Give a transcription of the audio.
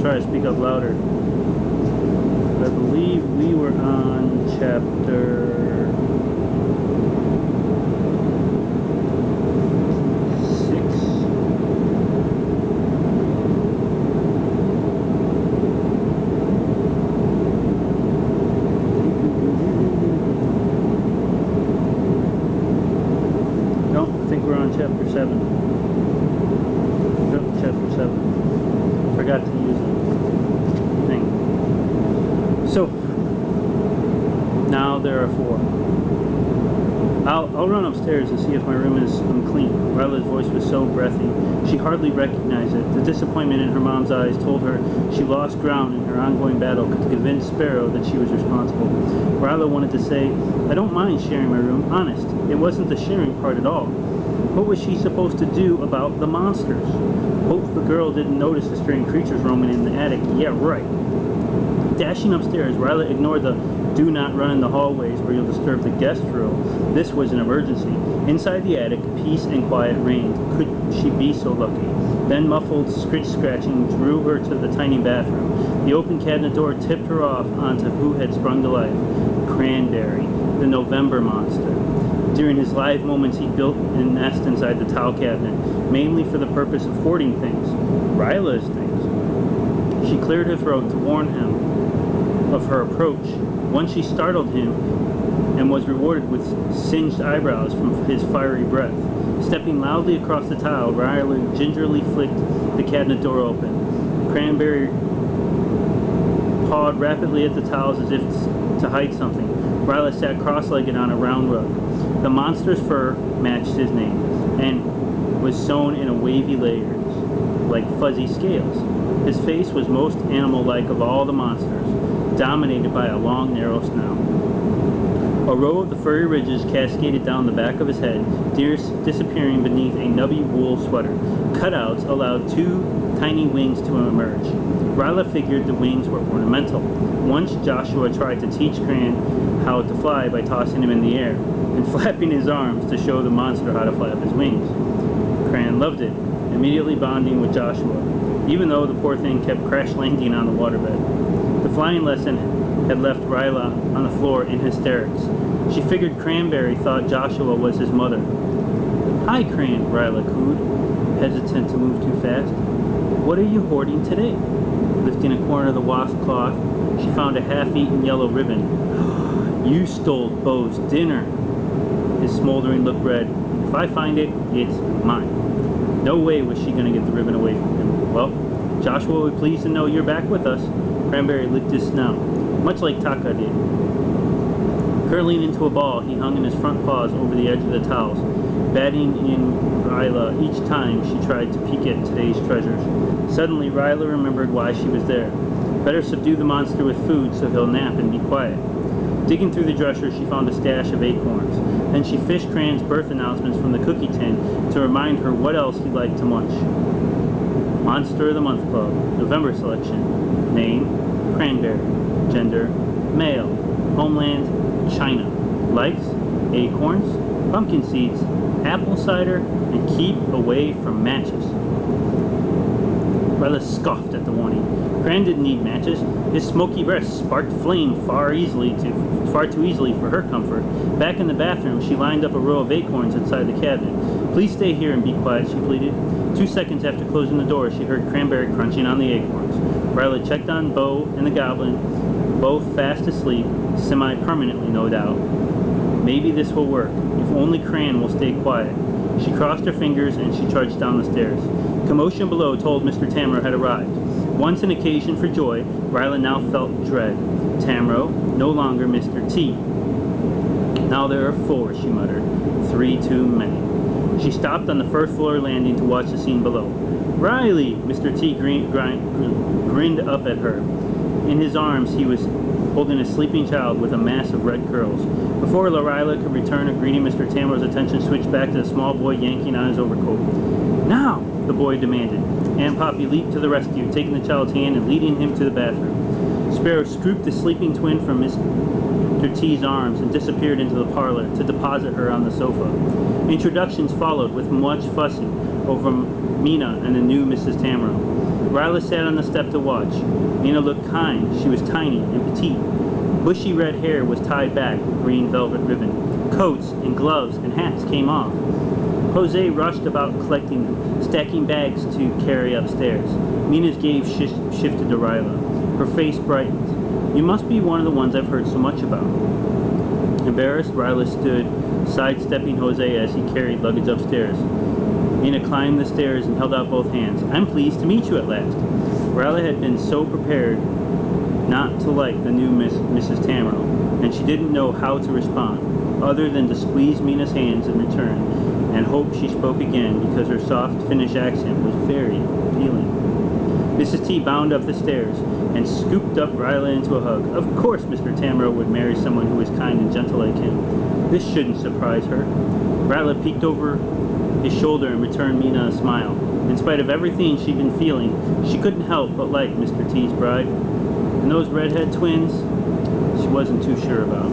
try to speak up louder. I believe we were on chapter 6. No, I think we're on chapter 7. Nope, chapter 7. Forgot to use the thing. So, now there are 4. I'll run upstairs and see if my room is unclean. Ryla's voice was so breathy, she hardly recognized it. The disappointment in her mom's eyes told her she lost ground in her ongoing battle to convince Sparrow that she was responsible. Ryla wanted to say, I don't mind sharing my room, honest. It wasn't the sharing part at all. What was she supposed to do about the monsters? Hope the girl didn't notice the strange creatures roaming in the attic. Yeah, right. Dashing upstairs, Ryla ignored the do not run in the hallways where you'll disturb the guest rule. This was an emergency. Inside the attic, peace and quiet reigned. Could she be so lucky? Then muffled scratching drew her to the tiny bathroom. The open cabinet door tipped her off onto who had sprung to life. Cranberry, the November monster. During his live moments, he built a nest inside the towel cabinet, mainly for the purpose of hoarding things. Ryla's things. She cleared her throat to warn him of her approach. Once she startled him and was rewarded with singed eyebrows from his fiery breath. Stepping loudly across the tile, Ryla gingerly flicked the cabinet door open. Cranberry pawed rapidly at the tiles as if to hide something. Ryla sat cross-legged on a round rug. The monster's fur matched his name and was sewn in wavy layers like fuzzy scales. His face was most animal-like of all the monsters, dominated by a long, narrow snout. A row of the furry ridges cascaded down the back of his head, disappearing beneath a nubby wool sweater. Cutouts allowed 2 tiny wings to emerge. Ryla figured the wings were ornamental. Once Joshua tried to teach Cran how to fly by tossing him in the air and flapping his arms to show the monster how to flap his wings. Cran loved it, immediately bonding with Joshua, even though the poor thing kept crash landing on the waterbed. The flying lesson had left Ryla on the floor in hysterics. She figured Cranberry thought Joshua was his mother. Hi, Cran, Ryla cooed, hesitant to move too fast. What are you hoarding today? Lifting a corner of the wasp cloth, she found a half-eaten yellow ribbon. You stole Bo's dinner. His smoldering look read, if I find it, it's mine. No way was she going to get the ribbon away from him. Well, Joshua will be pleased to know you're back with us. Cranberry licked his snout, much like Taka did. Curling into a ball, he hung in his front paws over the edge of the towels, batting in Ryla each time she tried to peek at today's treasures. Suddenly, Ryla remembered why she was there. Better subdue the monster with food so he'll nap and be quiet. Digging through the dresser, she found a stash of acorns. Then she fished Cran's birth announcements from the cookie tin to remind her what else he liked to munch. Monster of the Month Club, November selection. Name, Cranberry. Gender, male. Homeland, China. Likes, acorns, pumpkin seeds, apple cider, and keep away from matches. Ryla scoffed at the warning. Cran didn't need matches. His smoky breath sparked flame far too easily for her comfort. Back in the bathroom, she lined up a row of acorns inside the cabinet. Please stay here and be quiet, she pleaded. 2 seconds after closing the door, she heard Cranberry crunching on the acorns. Ryla checked on Bo and the goblin, both fast asleep, semi-permanently no doubt. Maybe this will work, if only Cran will stay quiet. She crossed her fingers and she trudged down the stairs. Commotion below told Mr. Tamro had arrived. Once an occasion for joy, Ryla now felt dread. Tamro, no longer Mr. T. Now there are 4, she muttered. 3 too many. She stopped on the first floor landing to watch the scene below. Riley! Mr. T grinned up at her. In his arms, he was holding a sleeping child with a mass of red curls. Before Ryla could return a greeting, Mr. Tamro's attention switched back to the small boy yanking on his overcoat. Now! The boy demanded. Aunt Poppy leaped to the rescue, taking the child's hand and leading him to the bathroom. Sparrow scooped the sleeping twin from Mr. T's arms and disappeared into the parlor to deposit her on the sofa. Introductions followed with much fussing over Mina and the new Mrs. Tamro. Ryla sat on the step to watch. Mina looked kind. She was tiny and petite. Bushy red hair was tied back with green velvet ribbon. Coats and gloves and hats came off. Jose rushed about collecting them, stacking bags to carry upstairs. Mina's gaze shifted to Ryla. Her face brightened. You must be one of the ones I've heard so much about. Embarrassed, Ryla stood, sidestepping Jose as he carried luggage upstairs. Mina climbed the stairs and held out both hands. I'm pleased to meet you at last. Ryla had been so prepared not to like the new Mrs. Tamro, and she didn't know how to respond, other than to squeeze Mina's hands in return, and hope she spoke again because her soft Finnish accent was very appealing. Mrs. T bounded up the stairs and scooped up Ryla into a hug. Of course Mr. Tamro would marry someone who was kind and gentle like him. This shouldn't surprise her. Ryla peeked over his shoulder and returned Mina a smile. In spite of everything she'd been feeling, she couldn't help but like Mr. T's bride. And those redhead twins, she wasn't too sure about.